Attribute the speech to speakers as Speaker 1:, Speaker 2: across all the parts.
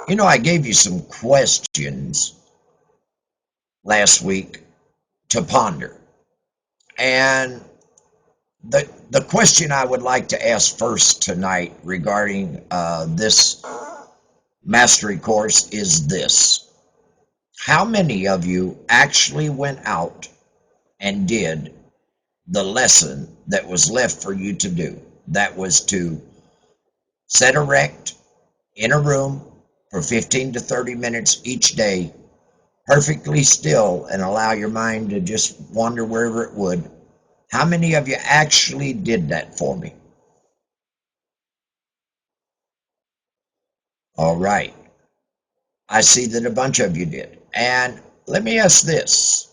Speaker 1: You know, I gave you some questions last week to ponder. And the question I would like to ask first tonight regarding this mastery course is this. How many of you actually went out and did the lesson that was left for you to do? That was to set erect in a room for 15 to 30 minutes each day, perfectly still, and allow your mind to just wander wherever it would. How many of you actually did that for me? All right. I see that a bunch of you did. And let me ask this.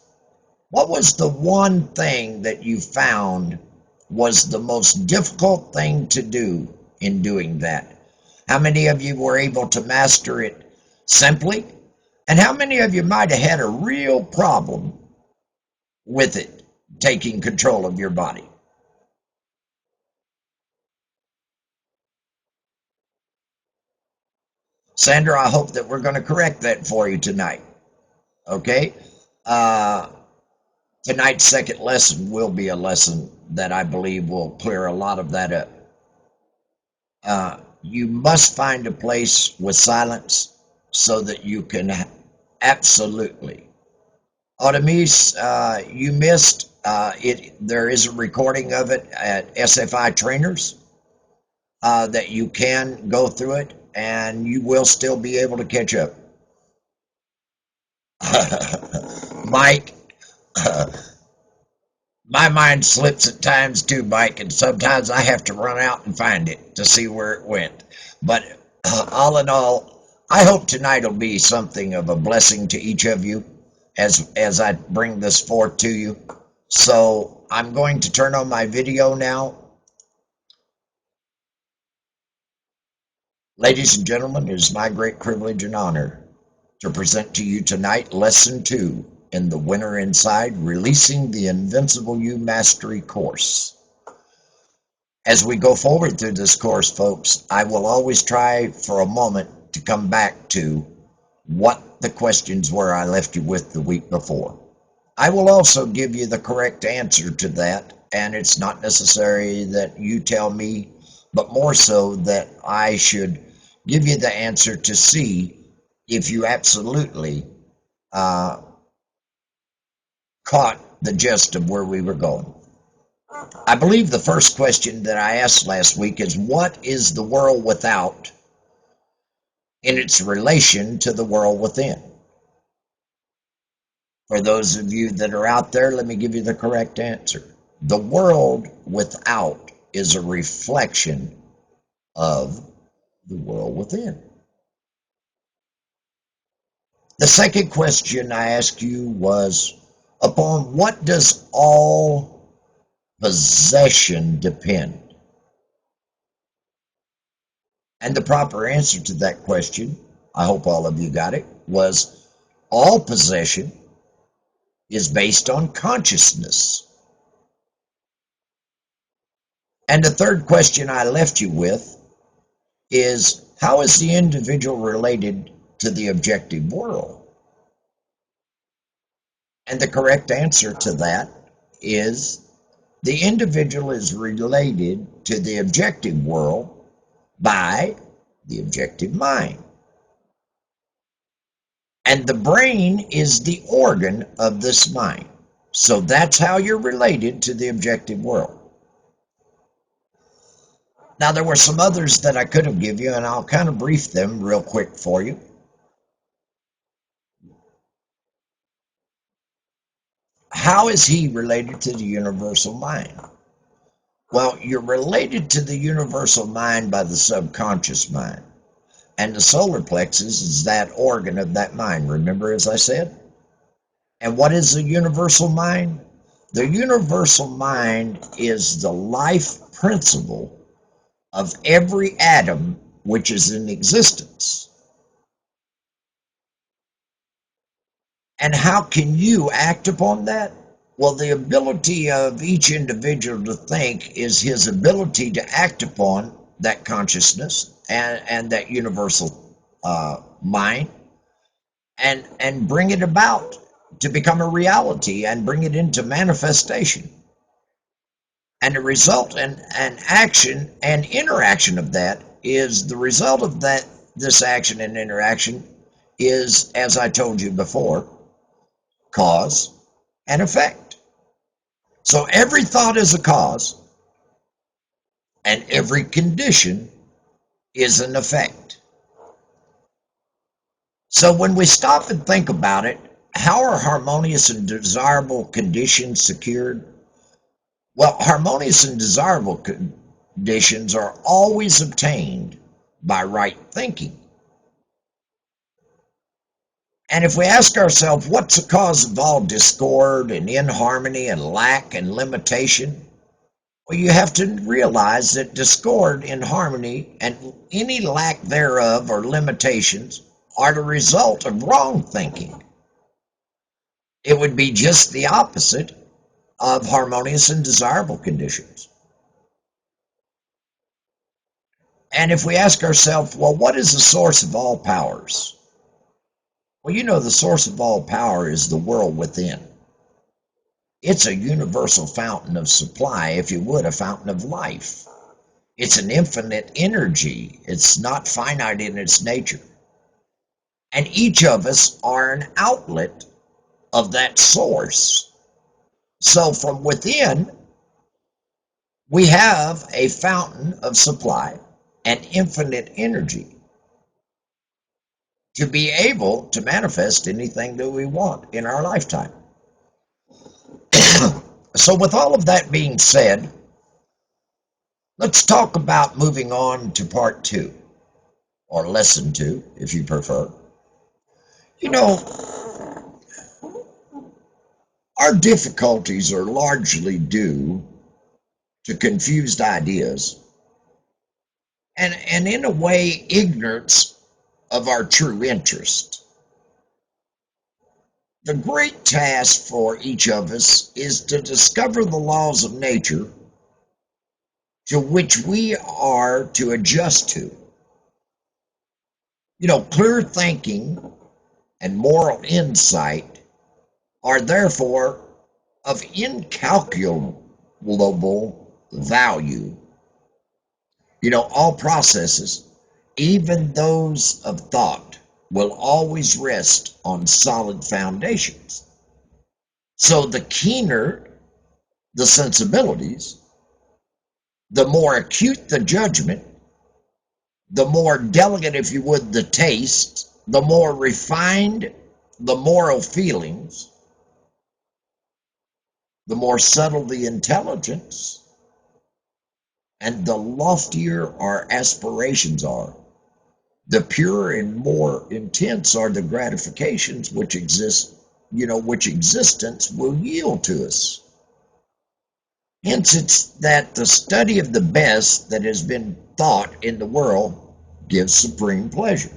Speaker 1: What was the one thing that you found was the most difficult thing to do in doing that? How many of you were able to master it simply? And how many of you might have had a real problem with it taking control of your body? Sandra, I hope that we're going to correct that for you tonight. Okay? Uh, Tonight's second lesson will be a lesson that I believe will clear a lot of that up. You must find a place with silence so that you can absolutely. Artemis, you missed it. There is a recording of it at SFI Trainers that you can go through it, and you will still be able to catch up. Mike, my mind slips at times too, Mike, and sometimes I have to run out and find it to see where it went. But all in all, I hope tonight will be something of a blessing to each of you as I bring this forth to you. So I'm going to turn on my video now. Ladies and gentlemen, it is my great privilege and honor to present to you tonight Lesson 2 in the Winner Inside, Releasing the Invincible You Mastery course. As we go forward through this course, folks, I will always try for a moment to come back to what the questions were I left you with the week before. I will also give you the correct answer to that, and it's not necessary that you tell me, but more so that I should give you the answer to see if you absolutely caught the gist of where we were going. I believe the first question that I asked last week is, what is the world without in its relation to the world within? For those of you that are out there, let me give you the correct answer. The world without is a reflection of the world within. The second question I asked you was, upon what does all possession depend? And the proper answer to that question, I hope all of you got it, was all possession is based on consciousness. And the third question I left you with is, how is the individual related to the objective world? And the correct answer to that is, the individual is related to the objective world by the objective mind. And the brain is the organ of this mind. So that's how you're related to the objective world. Now, there were some others that I could have given you, and I'll kind of brief them real quick for you. How is he related to the universal mind? Well, you're related to the universal mind by the subconscious mind. And the solar plexus is that organ of that mind, remember, as I said? And what is the universal mind? The universal mind is the life principle of every atom which is in existence. And how can you act upon that? Well, the ability of each individual to think is his ability to act upon that consciousness and that universal mind and bring it about to become a reality and bring it into manifestation. And the result and action and interaction of that is the result of that. This action and interaction is, as I told you before, cause and effect. So every thought is a cause, and every condition is an effect. So when we stop and think about it, how are harmonious and desirable conditions secured? Well, harmonious and desirable conditions are always obtained by right thinking. And if we ask ourselves, what's the cause of all discord and inharmony and lack and limitation? Well, you have to realize that discord, inharmony, and any lack thereof or limitations are the result of wrong thinking. It would be just the opposite of harmonious and desirable conditions. And if we ask ourselves, well, what is the source of all powers? Well, you know, the source of all power is the world within. It's a universal fountain of supply, if you would, a fountain of life. It's an infinite energy. It's not finite in its nature. And each of us are an outlet of that source. So from within, we have a fountain of supply and infinite energy to be able to manifest anything that we want in our lifetime. So with all of that being said, let's talk about moving on to part 2, or lesson 2, if you prefer. You know, our difficulties are largely due to confused ideas and in a way, ignorance of our true interest. The great task for each of us is to discover the laws of nature to which we are to adjust to. You know, clear thinking and moral insight are therefore of incalculable value. You know, all processes, even those of thought, will always rest on solid foundations. So the keener the sensibilities, the more acute the judgment, the more delicate, if you would, the taste, the more refined the moral feelings, the more subtle the intelligence, and the loftier our aspirations are, the purer and more intense are the gratifications which exist, which existence will yield to us. Hence, it's that the study of the best that has been thought in the world gives supreme pleasure,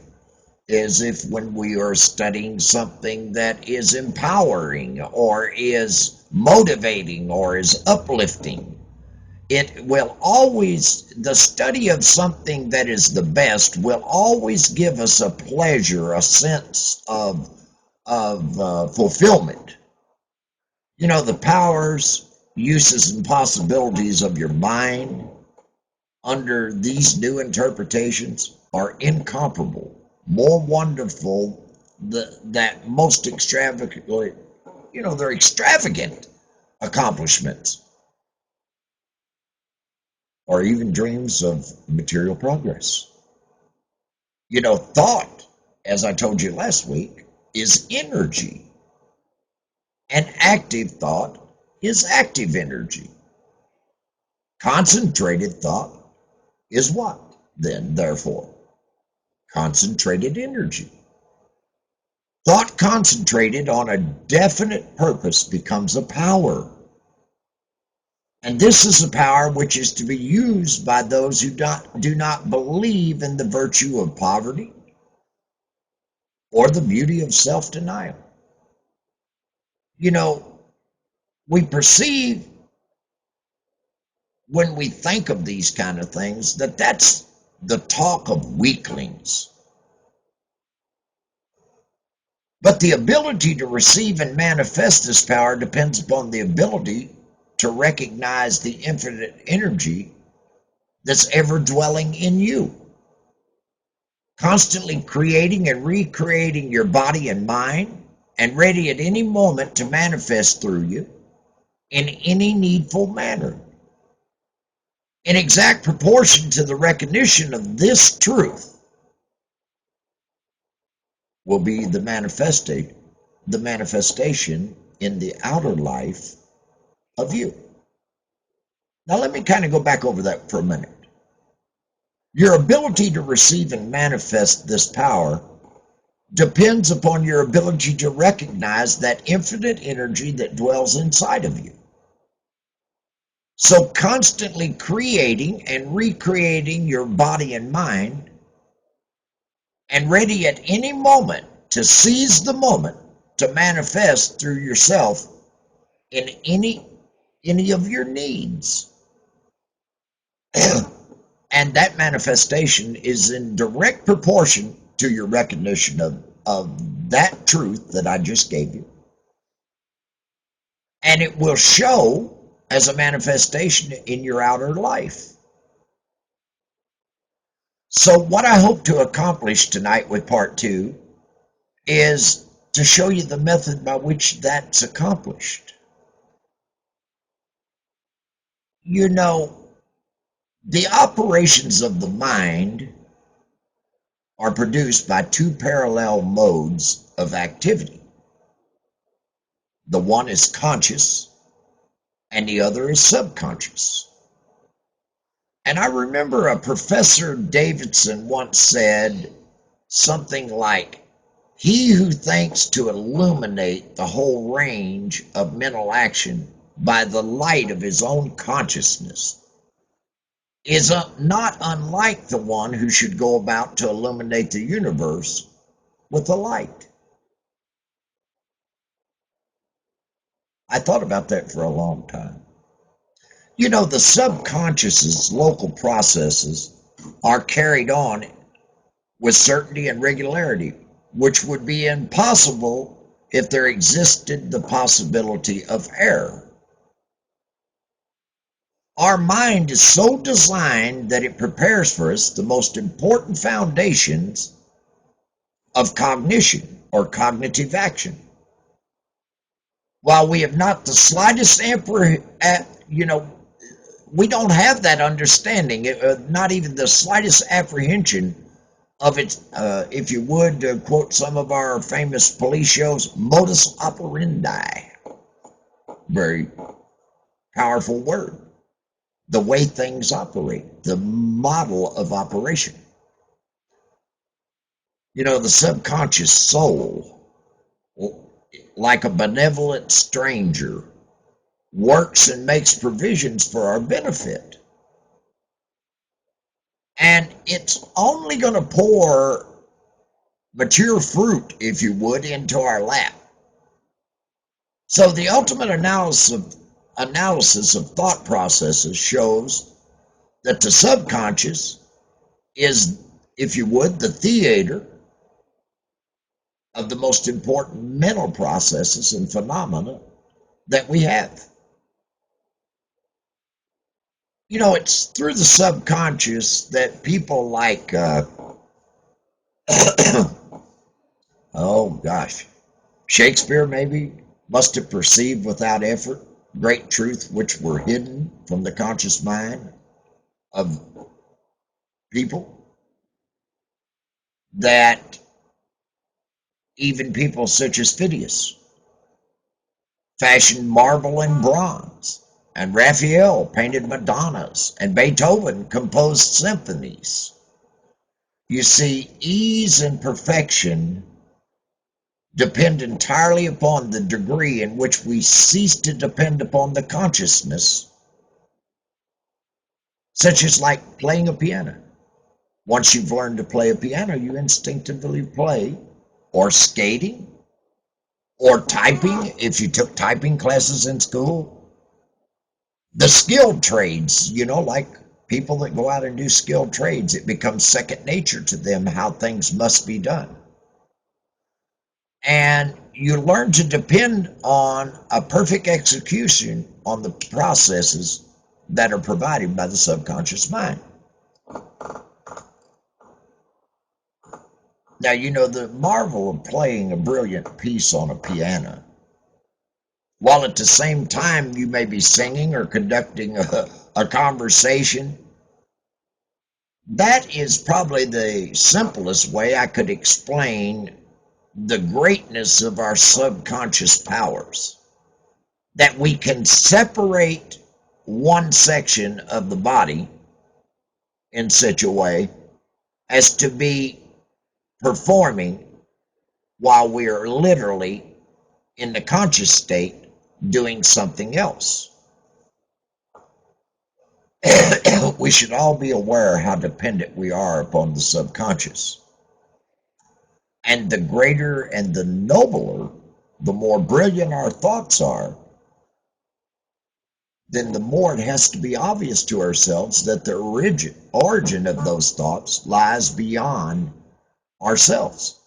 Speaker 1: as if when we are studying something that is empowering or is motivating or is uplifting. It will always, the study of something that is the best will always give us a pleasure, a sense of fulfillment. You know, the powers, uses, and possibilities of your mind under these new interpretations are incomparable, more wonderful, that most extravagantly, they're extravagant accomplishments, or even dreams of material progress. You know, thought, as I told you last week, is energy. And active thought is active energy. Concentrated thought is what, then, therefore? Concentrated energy. Thought concentrated on a definite purpose becomes a power. And this is a power which is to be used by those who do not believe in the virtue of poverty or the beauty of self-denial. You know, we perceive when we think of these kind of things that that's the talk of weaklings. But the ability to receive and manifest this power depends upon the ability to recognize the infinite energy that's ever dwelling in you, constantly creating and recreating your body and mind, and ready at any moment to manifest through you in any needful manner. In exact proportion to the recognition of this truth will be the manifestation in the outer life of you. Now let me kind of go back over that for a minute. Your ability to receive and manifest this power depends upon your ability to recognize that infinite energy that dwells inside of you. So constantly creating and recreating your body and mind, and ready at any moment to seize the moment to manifest through yourself in any of your needs. And that manifestation is in direct proportion to your recognition of that truth that I just gave you. And it will show as a manifestation in your outer life. So what I hope to accomplish tonight with part 2 is to show you the method by which that's accomplished. You know, the operations of the mind are produced by 2 parallel modes of activity. The one is conscious and the other is subconscious. And I remember a Professor Davidson once said something like, "He who thinks to illuminate the whole range of mental action by the light of his own consciousness is not unlike the one who should go about to illuminate the universe with a light." I thought about that for a long time. You know, the subconscious's local processes are carried on with certainty and regularity, which would be impossible if there existed the possibility of error. Our mind is so designed that it prepares for us the most important foundations of cognition or cognitive action. While we have not the slightest we don't have that understanding, not even the slightest apprehension of it, if you would, to quote some of our famous police shows, modus operandi. Very powerful word. The way things operate, the model of operation. You know, the subconscious soul, like a benevolent stranger, works and makes provisions for our benefit. And it's only going to pour mature fruit, if you would, into our lap. So the ultimate analysis of thought processes shows that the subconscious is, if you would, the theater of the most important mental processes and phenomena that we have. You know, it's through the subconscious that people like, oh gosh, Shakespeare maybe must have perceived without effort great truth which were hidden from the conscious mind of people, that even people such as Phidias fashioned marble and bronze, and Raphael painted Madonnas, and Beethoven composed symphonies. You see, ease and perfection depend entirely upon the degree in which we cease to depend upon the consciousness, such as like playing a piano. Once you've learned to play a piano, you instinctively play, or skating, or typing, if you took typing classes in school. The skilled trades, you know, like people that go out and do skilled trades, it becomes second nature to them how things must be done. And you learn to depend on a perfect execution on the processes that are provided by the subconscious mind. Now, you know, the marvel of playing a brilliant piece on a piano, while at the same time you may be singing or conducting a conversation, that is probably the simplest way I could explain the greatness of our subconscious powers. That we can separate one section of the body in such a way as to be performing while we are literally in the conscious state doing something else. We should all be aware how dependent we are upon the subconscious. And the greater and the nobler, the more brilliant our thoughts are, then the more it has to be obvious to ourselves that the origin of those thoughts lies beyond ourselves.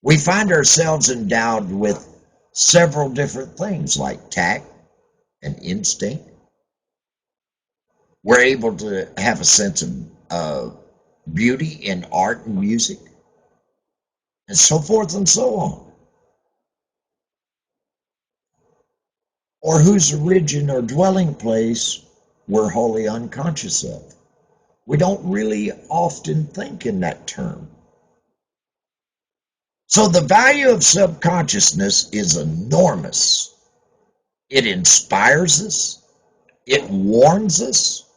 Speaker 1: We find ourselves endowed with several different things like tact and instinct. We're able to have a sense of beauty in art and music, and so forth and so on. Or whose origin or dwelling place we're wholly unconscious of. We don't really often think in that term. So the value of subconsciousness is enormous. It inspires us. It warns us.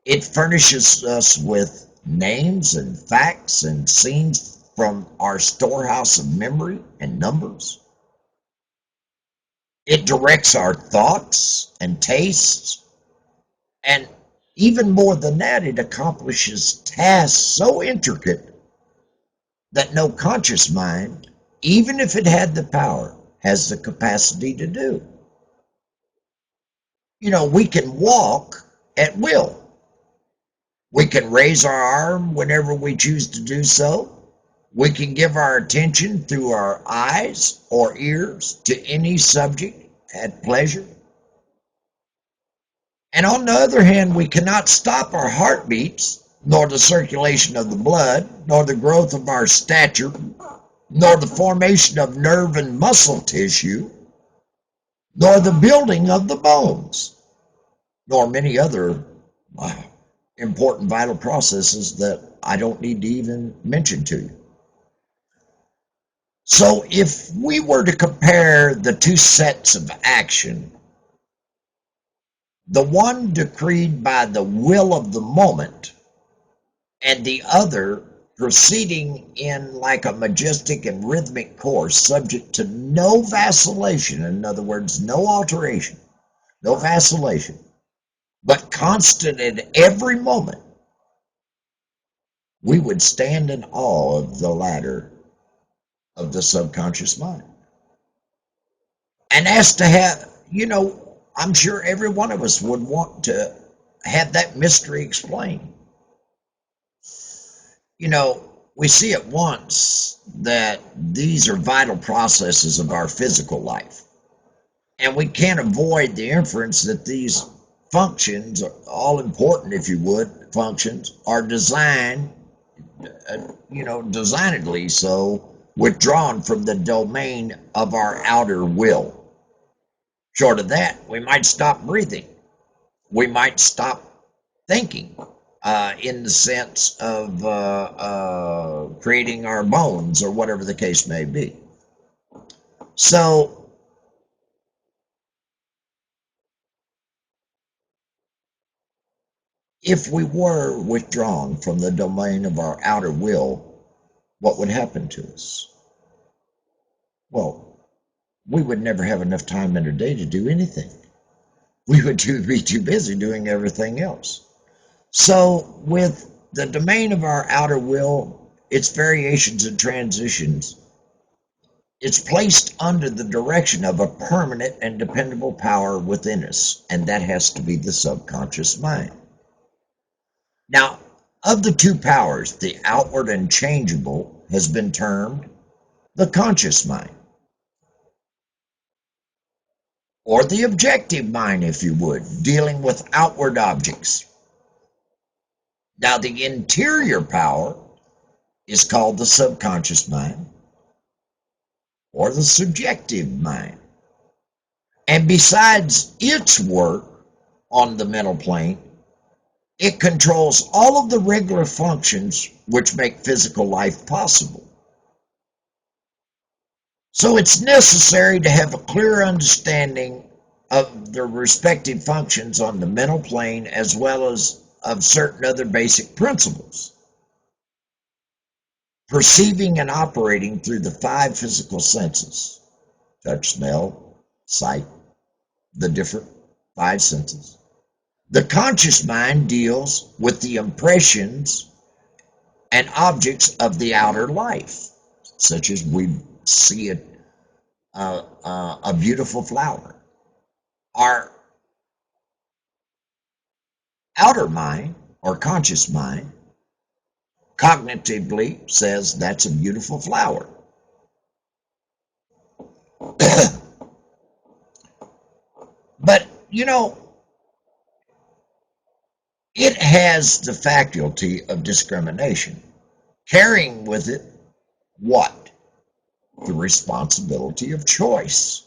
Speaker 1: It furnishes us with names and facts and scenes from our storehouse of memory and numbers. It directs our thoughts and tastes. And even more than that, it accomplishes tasks so intricate that no conscious mind, even if it had the power, has the capacity to do. You know, we can walk at will. We can raise our arm whenever we choose to do so. We can give our attention through our eyes or ears to any subject at pleasure. And on the other hand, we cannot stop our heartbeats, nor the circulation of the blood, nor the growth of our stature, nor the formation of nerve and muscle tissue, nor the building of the bones, nor many other important vital processes that I don't need to even mention to you. So if we were to compare the two sets of action, the one decreed by the will of the moment and the other proceeding in like a majestic and rhythmic course, subject to no vacillation, in other words, no alteration, no vacillation, but constant at every moment, we would stand in awe of the latter, of the subconscious mind. And as to have, you know, I'm sure every one of us would want to have that mystery explained. You know, we see at once that these are vital processes of our physical life. And we can't avoid the inference that these functions, all important, if you would, functions, are designed, designedly so, withdrawn from the domain of our outer will. Short of that, we might stop breathing. We might stop thinking in the sense of creating our bones or whatever the case may be. So, if we were withdrawn from the domain of our outer will, what would happen to us? Well, we would never have enough time in a day to do anything. We would be too busy doing everything else. So with the domain of our outer will, its variations and transitions, it's placed under the direction of a permanent and dependable power within us, and that has to be the subconscious mind. Now, of the two powers, the outward and changeable has been termed the conscious mind, or the objective mind, if you would, dealing with outward objects. Now, the interior power is called the subconscious mind or the subjective mind. And besides its work on the mental plane, it controls all of the regular functions which make physical life possible. So it's necessary to have a clear understanding of the respective functions on the mental plane as well as of certain other basic principles. Perceiving and operating through the five physical senses: touch, smell, sight, the different five senses. The conscious mind deals with the impressions and objects of the outer life, such as we see a beautiful flower. Our outer mind, or conscious mind, cognitively says that's a beautiful flower. But, it has the faculty of discrimination, carrying with it what? The responsibility of choice.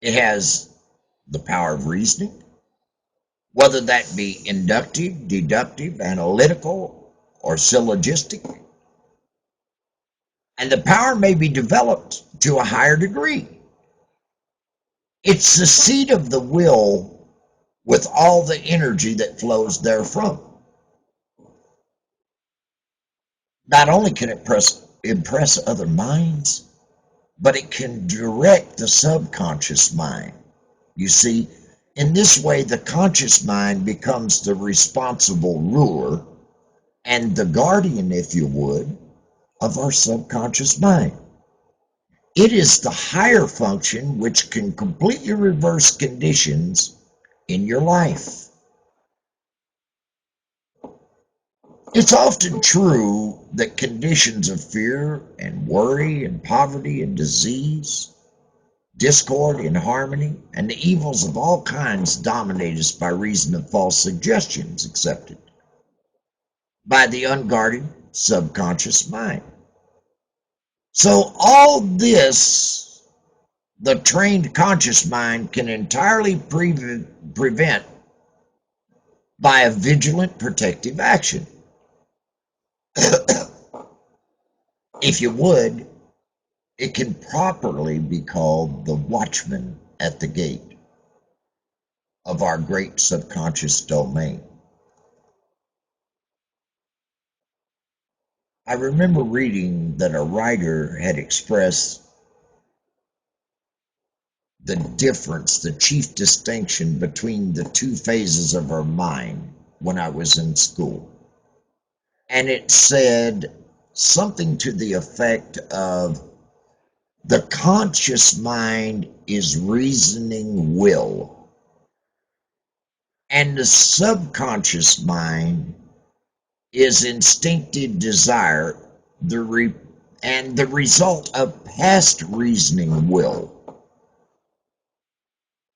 Speaker 1: It has the power of reasoning, whether that be inductive, deductive, analytical, or syllogistic. And the power may be developed to a higher degree. It's the seat of the will with all the energy that flows therefrom. Not only can it impress other minds, but it can direct the subconscious mind. You see, in this way, the conscious mind becomes the responsible ruler and the guardian, if you would, of our subconscious mind. It is the higher function which can completely reverse conditions in your life. It's often true that conditions of fear and worry and poverty and disease, discord, inharmony, and the evils of all kinds dominate us by reason of false suggestions accepted by the unguarded subconscious mind. So all this, the trained conscious mind can entirely prevent by a vigilant protective action. If you would, it can properly be called the watchman at the gate of our great subconscious domain. I remember reading that a writer had expressed the difference, the chief distinction between the two phases of our mind when I was in school. And it said something to the effect of the conscious mind is reasoning will, and the subconscious mind is instinctive desire, and the result of past reasoning will.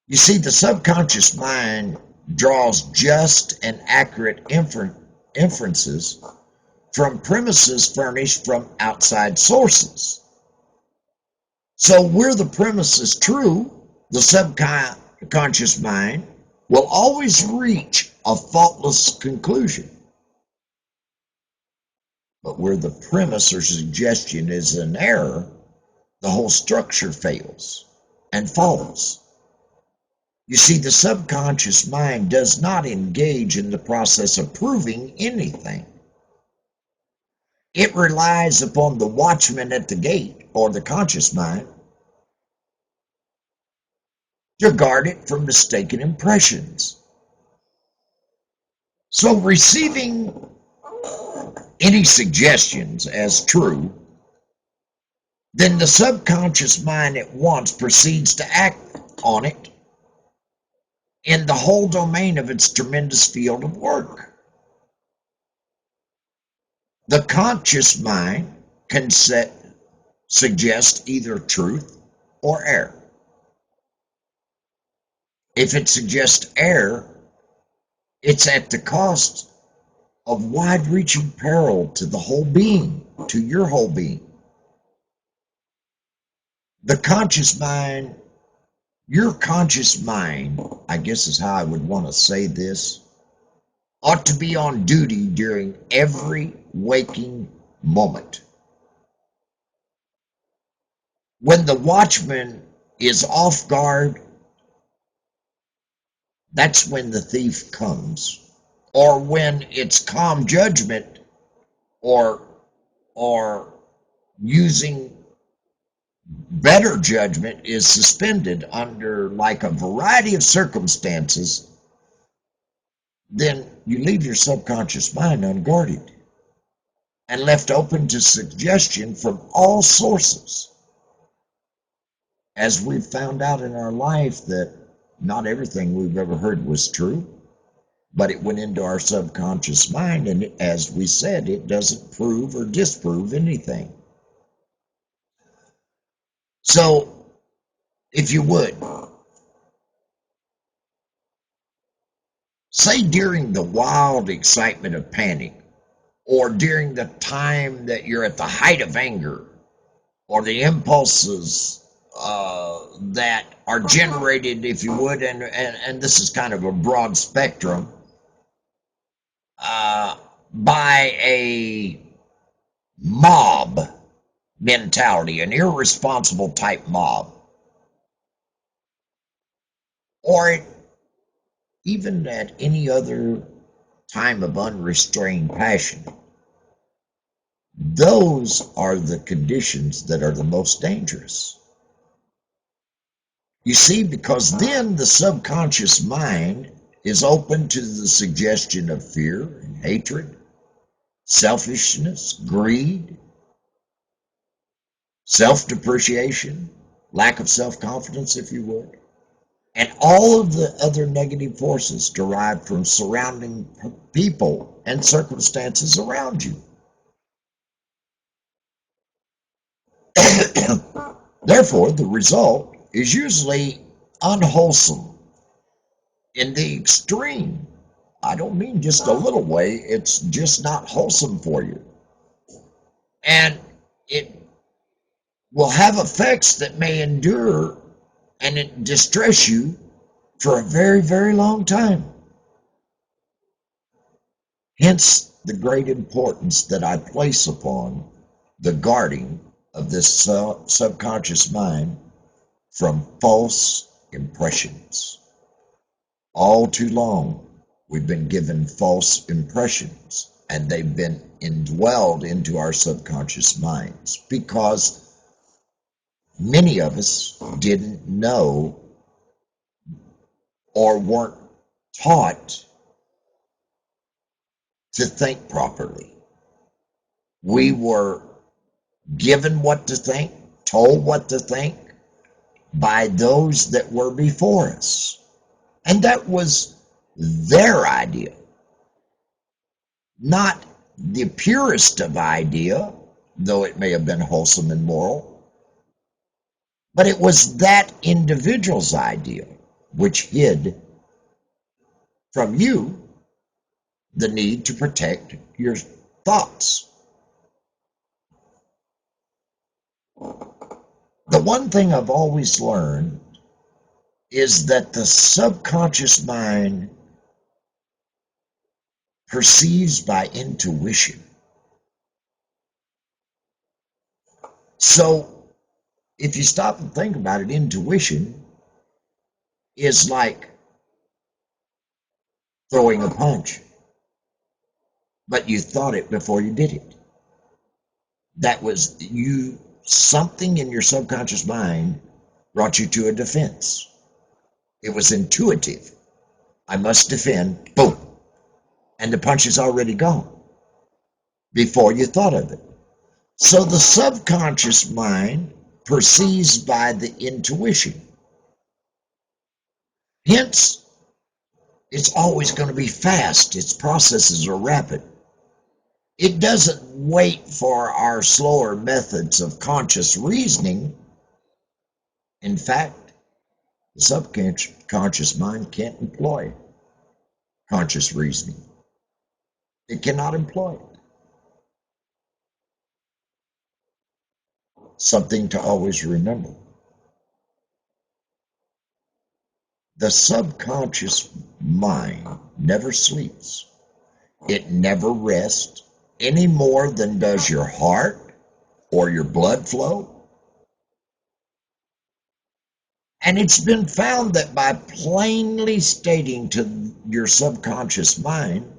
Speaker 1: You see, the subconscious mind draws just and accurate inferences from premises furnished from outside sources. So were the premises true, the subconscious mind will always reach a faultless conclusion. But where the premise or suggestion is an error, the whole structure fails and falls. You see, the subconscious mind does not engage in the process of proving anything. It relies upon the watchman at the gate, or the conscious mind, to guard it from mistaken impressions. So receiving any suggestions as true, then the subconscious mind at once proceeds to act on it in the whole domain of its tremendous field of work. The conscious mind can set suggest either truth or error. If it suggests error, it's at the cost of wide-reaching peril to the whole being, to your whole being. The conscious mind, your conscious mind, I guess is how I would want to say this, ought to be on duty during every waking moment. When the watchman is off guard, that's when the thief comes. Or when its calm judgment or using better judgment is suspended under like a variety of circumstances, then you leave your subconscious mind unguarded and left open to suggestion from all sources. As we've found out in our life that not everything we've ever heard was true, but it went into our subconscious mind, and as we said, it doesn't prove or disprove anything. So, if you would, say during the wild excitement of panic, or during the time that you're at the height of anger, or the impulses that are generated, if you would, and this is kind of a broad spectrum, by a mob mentality, an irresponsible type mob, or even at any other time of unrestrained passion. Those are the conditions that are the most dangerous. You see, because then the subconscious mind is open to the suggestion of fear and hatred, selfishness, greed, self-depreciation, lack of self-confidence, if you would, and all of the other negative forces derived from surrounding people and circumstances around you. Therefore, the result is usually unwholesome in the extreme. I don't mean just a little way, it's just not wholesome for you. And it will have effects that may endure and it distress you for a very, very long time. Hence the great importance that I place upon the guarding of this subconscious mind from false impressions. All too long, we've been given false impressions, and they've been indwelled into our subconscious minds because many of us didn't know or weren't taught to think properly. We were given what to think, told what to think by those that were before us. And that was their idea, not the purest of idea, though it may have been wholesome and moral, but it was that individual's idea which hid from you the need to protect your thoughts. The one thing I've always learned is that the subconscious mind perceives by intuition. So if you stop and think about it, intuition is like throwing a punch, but you thought it before you did it. That was you, something in your subconscious mind brought you to a defense. It was intuitive. I must defend, boom. And the punch is already gone before you thought of it. So the subconscious mind perceives by the intuition. Hence, it's always going to be fast. Its processes are rapid. It doesn't wait for our slower methods of conscious reasoning. In fact, the subconscious mind can't employ conscious reasoning. It cannot employ it. Something to always remember. The subconscious mind never sleeps. It never rests any more than does your heart or your blood flow. And it's been found that by plainly stating to your subconscious mind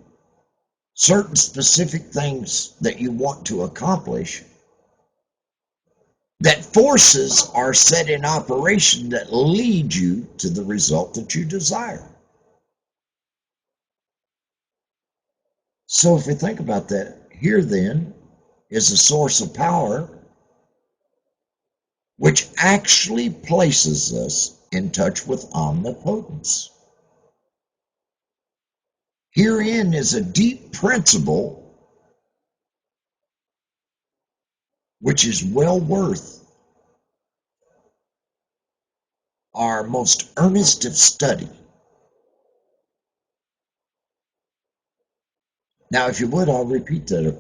Speaker 1: certain specific things that you want to accomplish, that forces are set in operation that lead you to the result that you desire. So if we think about that, here then is a source of power which actually places us in touch with omnipotence. Herein is a deep principle which is well worth our most earnest of study. Now, if you would, I'll repeat that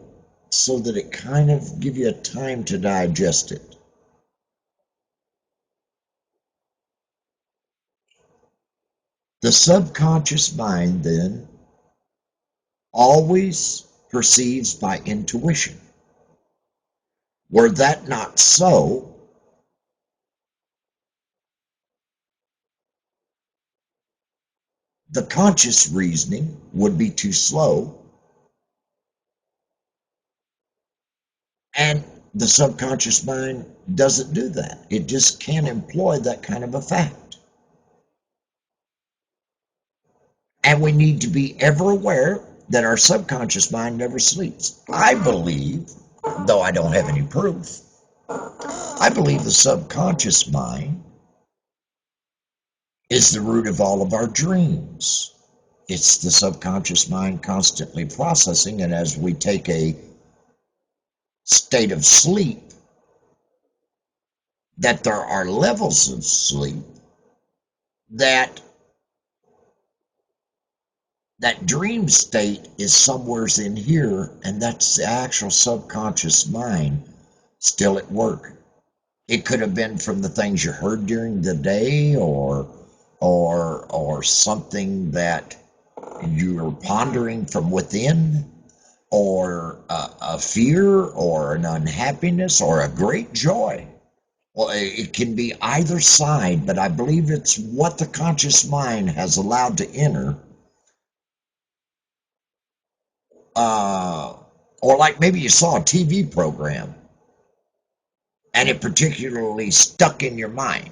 Speaker 1: so that it kind of give you a time to digest it. The subconscious mind, then, always perceives by intuition. Were that not so, the conscious reasoning would be too slow, and the subconscious mind doesn't do that. It just can't employ that kind of a fact. And we need to be ever aware that our subconscious mind never sleeps. I believe, though I don't have any proof, I believe the subconscious mind is the root of all of our dreams. It's the subconscious mind constantly processing, and as we take a state of sleep, that there are levels of sleep that dream state is somewheres in here, and that's the actual subconscious mind still at work. It could have been from the things you heard during the day, or something that you're pondering from within, or a fear, or an unhappiness, or a great joy. Well, it can be either side, but I believe it's what the conscious mind has allowed to enter. Or like maybe you saw a TV program and it particularly stuck in your mind.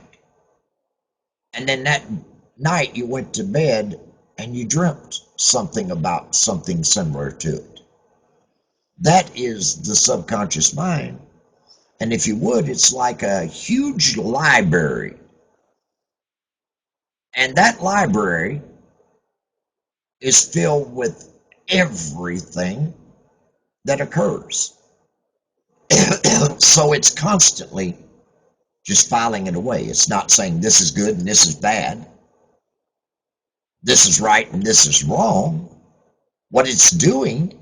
Speaker 1: And then that night you went to bed and you dreamt something about something similar to it. That is the subconscious mind. And if you would, it's like a huge library. And that library is filled with everything that occurs. So it's constantly just filing it away. It's not saying this is good and this is bad, this is right and this is wrong. What it's doing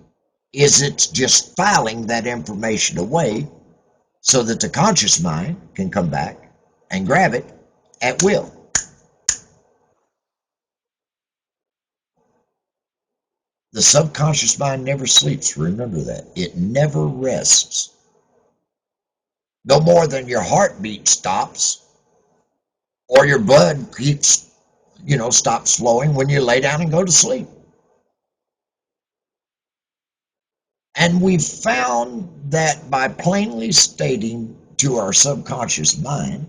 Speaker 1: is it's just filing that information away so that the conscious mind can come back and grab it at will. The subconscious mind never sleeps. Remember that. It never rests. No more than your heartbeat stops or your blood keeps, stops flowing when you lay down and go to sleep. And we've found that by plainly stating to our subconscious mind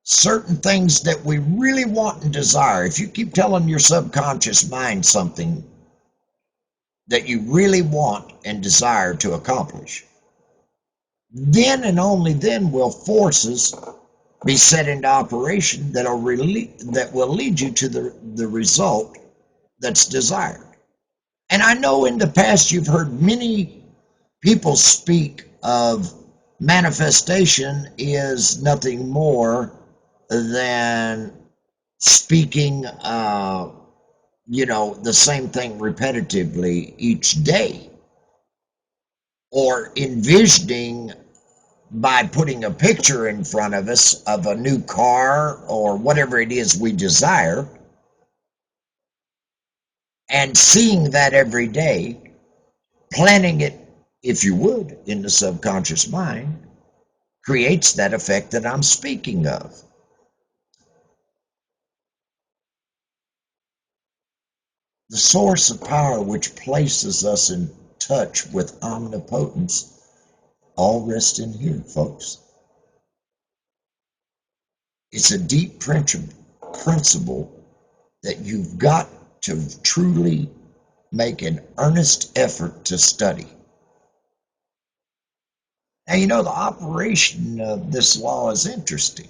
Speaker 1: certain things that we really want and desire, if you keep telling your subconscious mind something that you really want and desire to accomplish, then and only then will forces be set into operation that will lead you to the result that's desired. And I know in the past you've heard many people speak of manifestation is nothing more than speaking, the same thing repetitively each day, or envisioning by putting a picture in front of us of a new car or whatever it is we desire, and seeing that every day, planning it, if you would, in the subconscious mind, creates that effect that I'm speaking of. The source of power which places us in touch with omnipotence all rest in here, folks. It's a deep principle that you've got to truly make an earnest effort to study. Now, the operation of this law is interesting.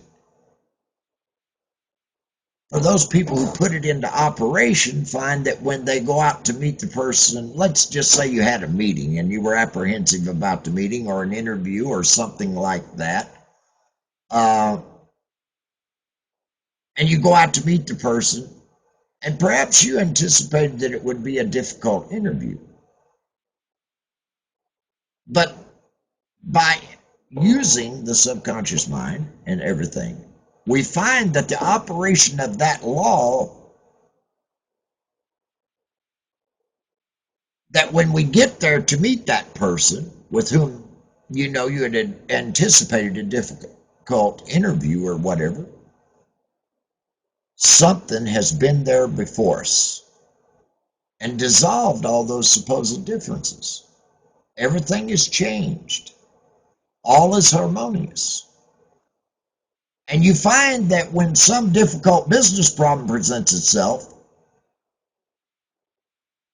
Speaker 1: For those people who put it into operation, find that when they go out to meet the person, let's just say you had a meeting and you were apprehensive about the meeting or an interview or something like that, and you go out to meet the person, and perhaps you anticipated that it would be a difficult interview. But by using the subconscious mind and everything, we find that the operation of that law, that when we get there to meet that person with whom you had anticipated a difficult interview or whatever, something has been there before us and dissolved all those supposed differences. Everything is changed. All is harmonious. And you find that when some difficult business problem presents itself,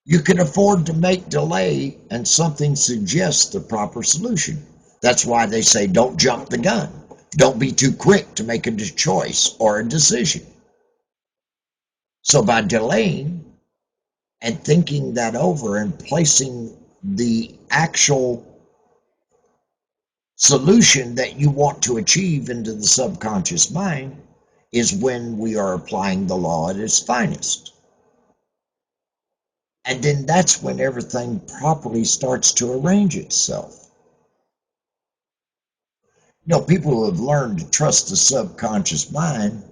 Speaker 1: you can afford to make delay and something suggests the proper solution. That's why they say don't jump the gun. Don't be too quick to make a choice or a decision. So by delaying and thinking that over and placing the actual solution that you want to achieve into the subconscious mind is when we are applying the law at its finest. And then that's when everything properly starts to arrange itself. People who have learned to trust the subconscious mind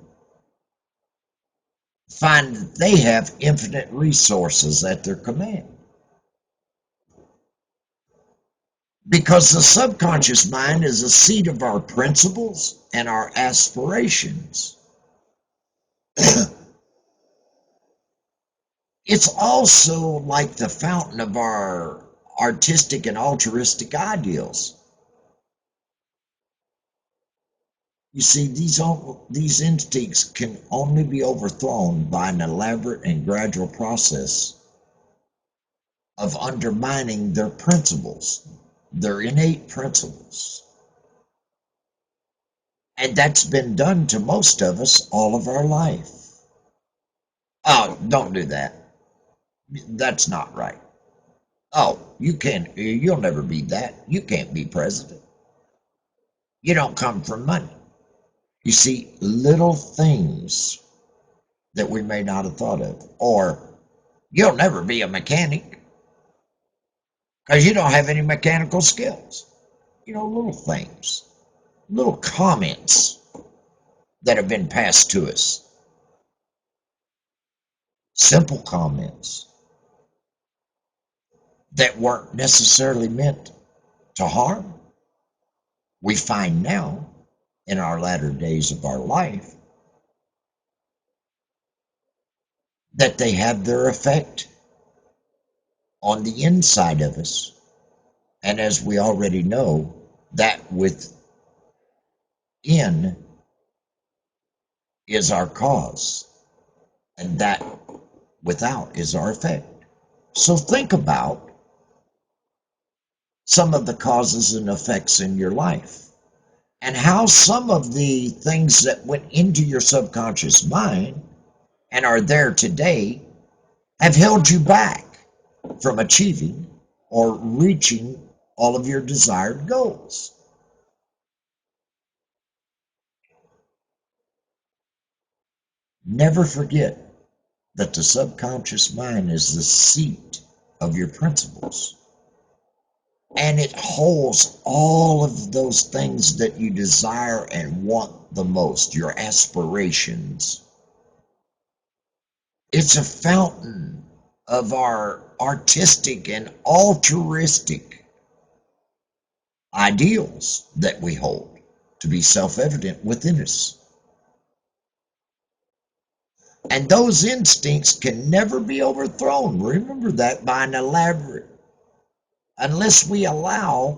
Speaker 1: find that they have infinite resources at their command. Because the subconscious mind is a seat of our principles and our aspirations. It's also like the fountain of our artistic and altruistic ideals. You see, these entities can only be overthrown by an elaborate and gradual process of undermining their principles, their innate principles. And that's been done to most of us all of our life. Oh, don't do that. That's not right. Oh, you'll never be that. You can't be president. You don't come from money. You see, little things that we may not have thought of. Or, you'll never be a mechanic because you don't have any mechanical skills. Little things, little comments that have been passed to us. Simple comments that weren't necessarily meant to harm. We find now, in our latter days of our life, that they have their effect on the inside of us. And as we already know, that within is our cause, and that without is our effect. So think about some of the causes and effects in your life, and how some of the things that went into your subconscious mind and are there today have held you back from achieving or reaching all of your desired goals. Never forget that the subconscious mind is the seat of your principles. And it holds all of those things that you desire and want the most, your aspirations. It's a fountain of our artistic and altruistic ideals that we hold to be self-evident within us. And those instincts can never be overthrown. Remember that, by an elaborate, unless we allow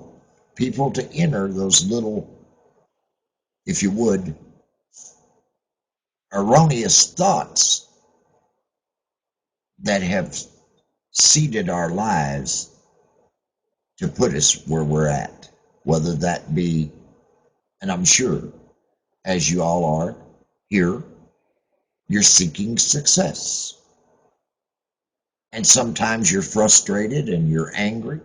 Speaker 1: people to enter those little, if you would, erroneous thoughts that have seeded our lives to put us where we're at. Whether that be, and I'm sure, as you all are here, you're seeking success. And sometimes you're frustrated and you're angry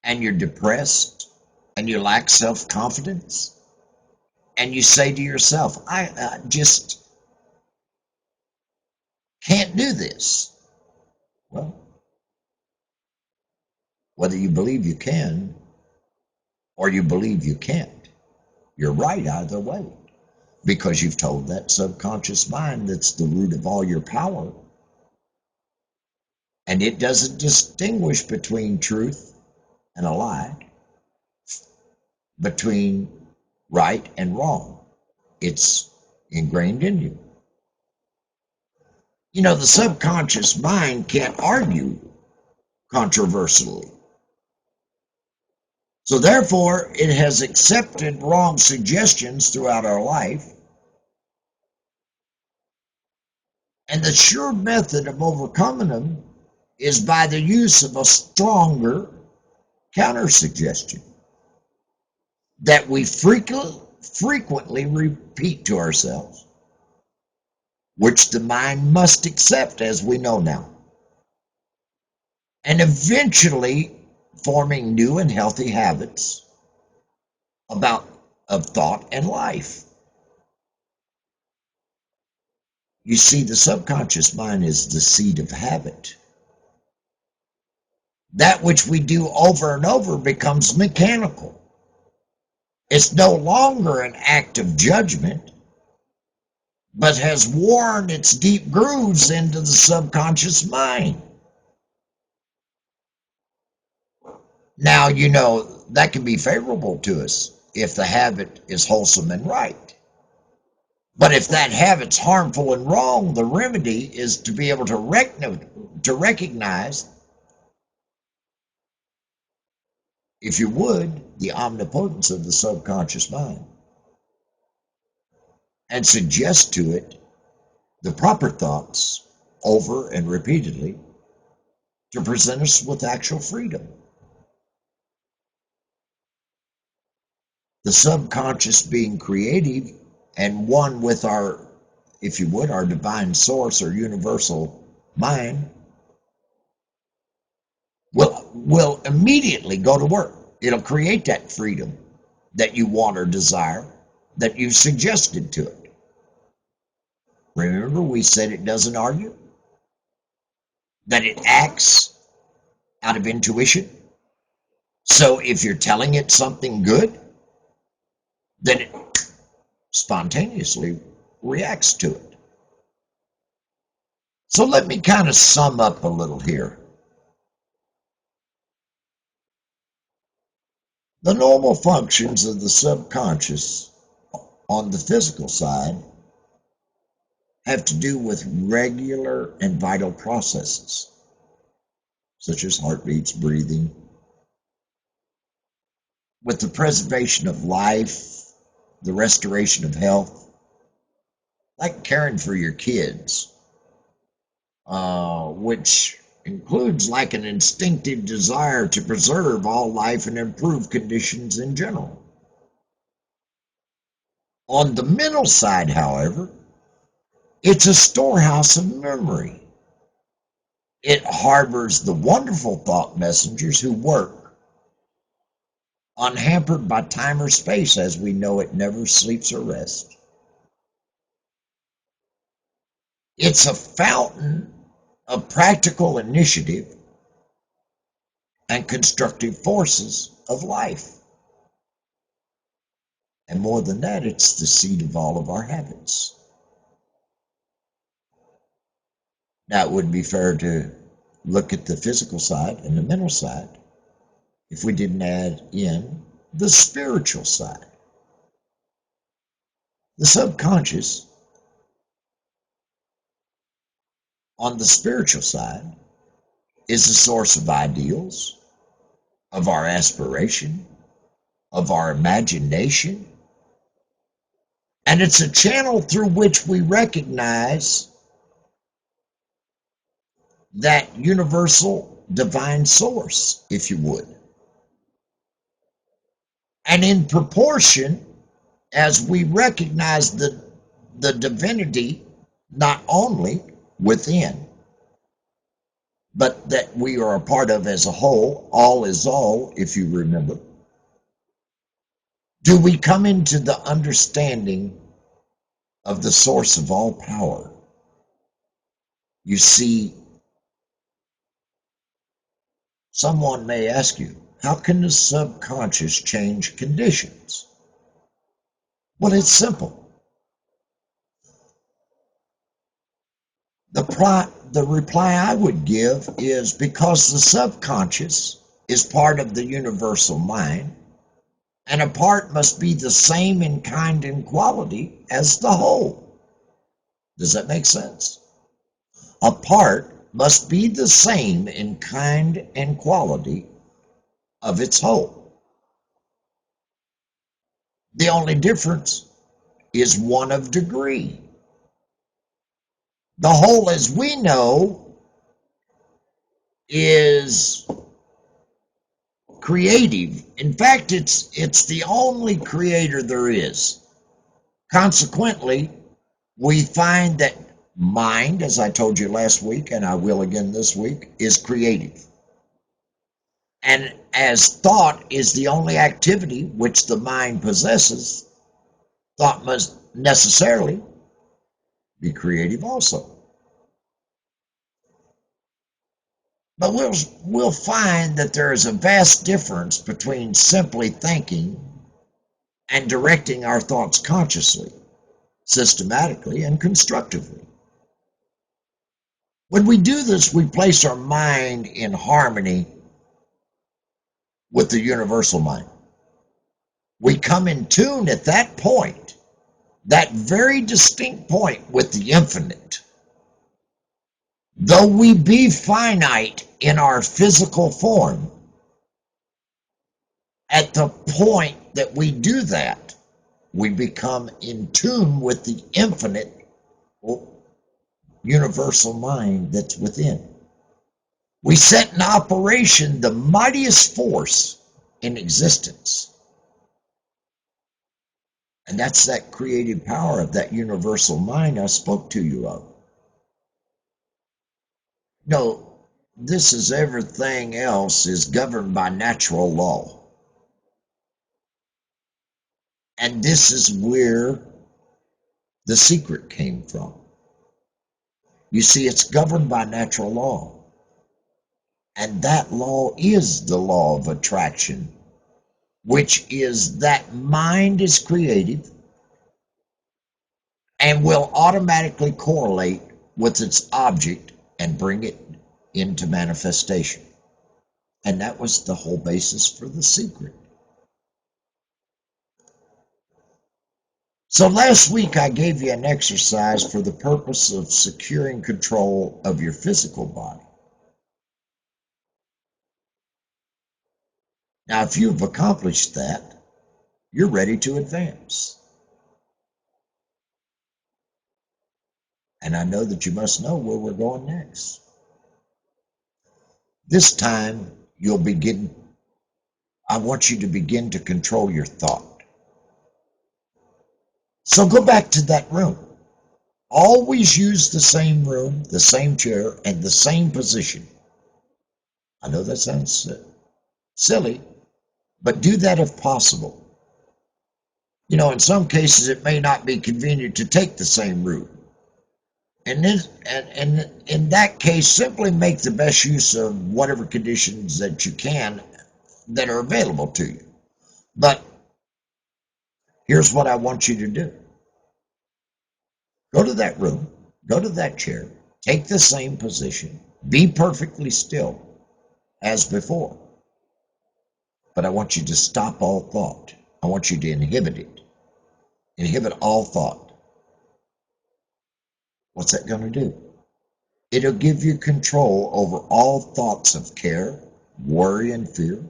Speaker 1: and you're depressed and you lack self-confidence. And you say to yourself, I just can't do this. Well, whether you believe you can or you believe you can't, you're right either way. Because you've told that subconscious mind that's the root of all your power. And it doesn't distinguish between truth and a lie, between right and wrong. It's ingrained in you. You know, the subconscious mind can't argue controversially. So therefore, it has accepted wrong suggestions throughout our life. And the sure method of overcoming them is by the use of a stronger counter-suggestion that we frequently repeat to ourselves, which the mind must accept, as we know now, and eventually forming new and healthy habits of thought and life. You see, the subconscious mind is the seat of habit. That which we do over and over becomes mechanical. It's no longer an act of judgment, but has worn its deep grooves into the subconscious mind. Now, you know, that can be favorable to us if the habit is wholesome and right. But if that habit's harmful and wrong, the remedy is to be able to recognize, if you would, the omnipotence of the subconscious mind and suggest to it the proper thoughts over and repeatedly to present us with actual freedom. The subconscious being creative and one with our, if you would, our divine source or universal mind, will immediately go to work. It'll create that freedom that you want or desire, that you've suggested to it. Remember, we said it doesn't argue, that it acts out of intuition. So if you're telling it something good, then it spontaneously reacts to it. So let me kind of sum up a little here. The normal functions of the subconscious on the physical side have to do with regular and vital processes, such as heartbeats, breathing, with the preservation of life, the restoration of health, like caring for your kids, which includes like an instinctive desire to preserve all life and improve conditions in general. On the mental side, however, it's a storehouse of memory. It harbors the wonderful thought messengers who work unhampered by time or space, as we know it never sleeps or rests. It's a fountain of practical initiative and constructive forces of life. And more than that, it's the seed of all of our habits. Now, it wouldn't be fair to look at the physical side and the mental side if we didn't add in the spiritual side. The subconscious, on the spiritual side, is the source of ideals, of our aspiration, of our imagination, and it's a channel through which we recognize that universal divine source, if you would. And in proportion as we recognize the divinity not only within, but that we are a part of as a whole, all is all, if you remember, do we come into the understanding of the source of all power. You see, someone may ask you, how can the subconscious change conditions? Well, it's simple. The reply I would give is because the subconscious is part of the universal mind, and a part must be the same in kind and quality as the whole. Does that make sense? A part must be the same in kind and quality of its whole. The only difference is one of degree. The whole, as we know, is creative. In fact, it's the only creator there is. Consequently, we find that mind, as I told you last week, and I will again this week, is creative. And as thought is the only activity which the mind possesses, thought must necessarily be creative also. But we'll find that there is a vast difference between simply thinking and directing our thoughts consciously, systematically, and constructively. When we do this, we place our mind in harmony with the universal mind. We come in tune at that point, that very distinct point with the infinite. Though we be finite in our physical form, at the point that we do that, we become in tune with the infinite universal mind that's within. We set in operation the mightiest force in existence. And that's that creative power of that universal mind I spoke to you of. No, this is everything else is governed by natural law. And this is where the secret came from. You see, it's governed by natural law. And that law is the law of attraction, which is that mind is creative and will automatically correlate with its object and bring it into manifestation. And that was the whole basis for the secret. So last week I gave you an exercise for the purpose of securing control of your physical body. Now, if you've accomplished that, you're ready to advance. And I know that you must know where we're going next. This time, I want you to begin to control your thought. So go back to that room. Always use the same room, the same chair, and the same position. I know that sounds silly, but do that if possible. In some cases, it may not be convenient to take the same route. And in that case, simply make the best use of whatever conditions that you can that are available to you. But here's what I want you to do. Go to that room, go to that chair, take the same position, be perfectly still as before. But I want you to stop all thought. I want you to inhibit it. Inhibit all thought. What's that going to do? It'll give you control over all thoughts of care, worry, and fear.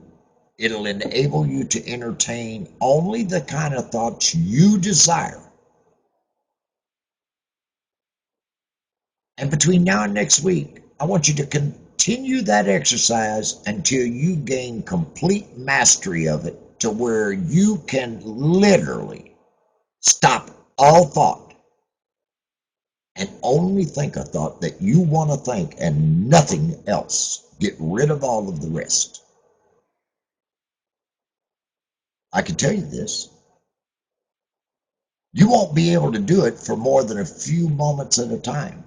Speaker 1: It'll enable you to entertain only the kind of thoughts you desire. And between now and next week, I want you to continue that exercise until you gain complete mastery of it to where you can literally stop all thought and only think a thought that you want to think and nothing else. Get rid of all of the rest. I can tell you this. You won't be able to do it for more than a few moments at a time.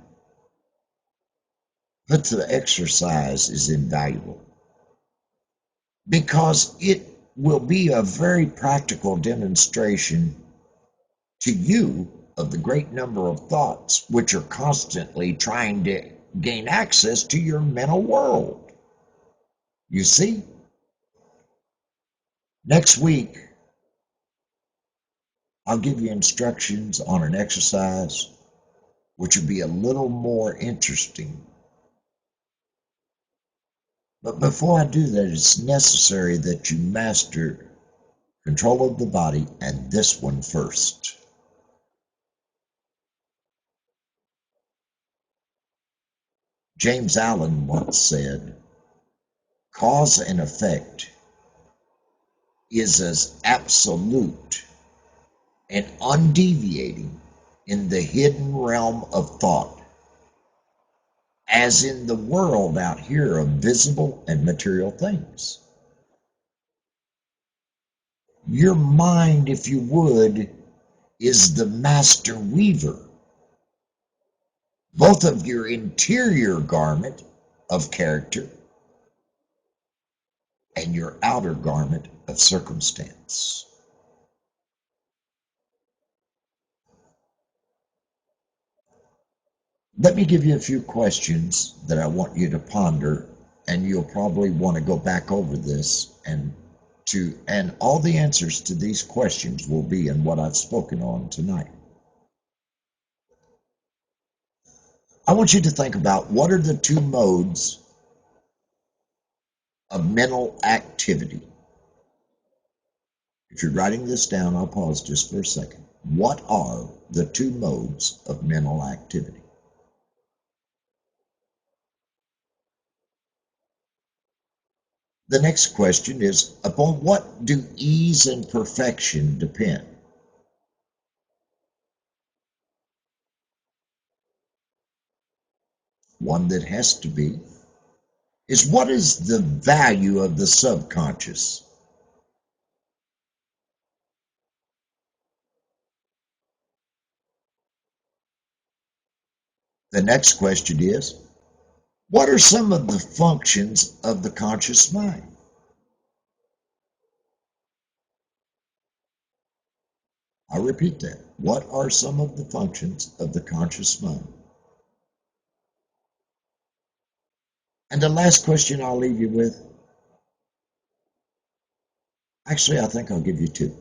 Speaker 1: But the exercise is invaluable because it will be a very practical demonstration to you of the great number of thoughts which are constantly trying to gain access to your mental world. You see, next week, I'll give you instructions on an exercise which will be a little more interesting. But before I do that, it's necessary that you master control of the body and this one first. James Allen once said, cause and effect is as absolute and undeviating in the hidden realm of thought as in the world out here of visible and material things. Your mind, if you would, is the master weaver, both of your interior garment of character and your outer garment of circumstance. Let me give you a few questions that I want you to ponder, and you'll probably want to go back over this and all the answers to these questions will be in what I've spoken on tonight. I want you to think about what are the two modes of mental activity. If you're writing this down, I'll pause just for a second. What are the two modes of mental activity? The next question is, upon what do ease and perfection depend? One that has to be is, what is the value of the subconscious? The next question is, what are some of the functions of the conscious mind? I'll repeat that. What are some of the functions of the conscious mind? And the last question I'll leave you with, actually, I think I'll give you two.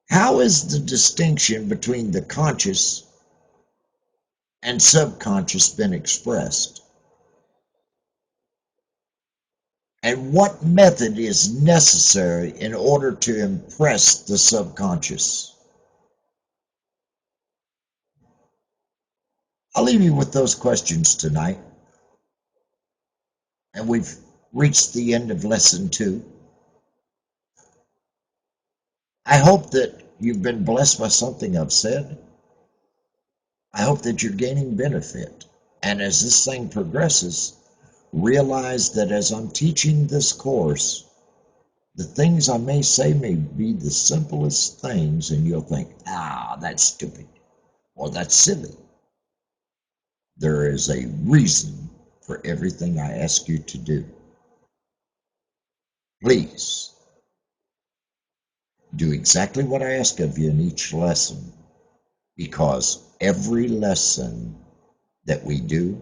Speaker 1: How is the distinction between the conscious and subconscious been expressed? And what method is necessary in order to impress the subconscious? I'll leave you with those questions tonight. And we've reached the end of lesson 2. I hope that you've been blessed by something I've said. I hope that you're gaining benefit. And as this thing progresses, realize that as I'm teaching this course, the things I may say may be the simplest things, and you'll think, that's stupid, or that's silly. There is a reason for everything I ask you to do. Please do exactly what I ask of you in each lesson, because every lesson that we do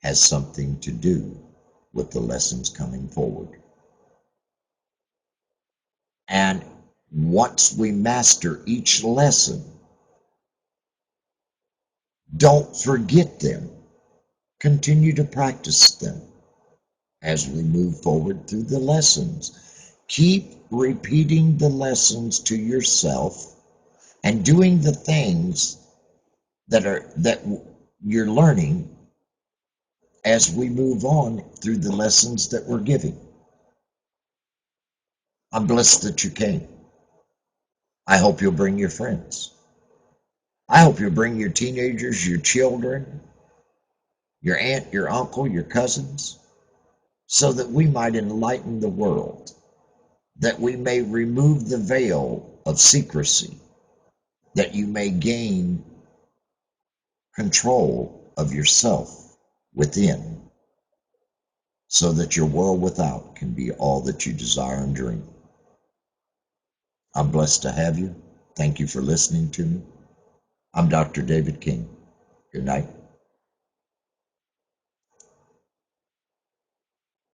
Speaker 1: has something to do with the lessons coming forward. And once we master each lesson, don't forget them. Continue to practice them as we move forward through the lessons. Keep repeating the lessons to yourself and doing the things that you're learning as we move on through the lessons that we're giving. I'm blessed that you came. I hope you'll bring your friends. I hope you'll bring your teenagers, your children, your aunt, your uncle, your cousins, so that we might enlighten the world, that we may remove the veil of secrecy, that you may gain control of yourself within, so that your world without can be all that you desire and dream. I'm blessed to have you. Thank you for listening to me. I'm Dr. David King. Good night.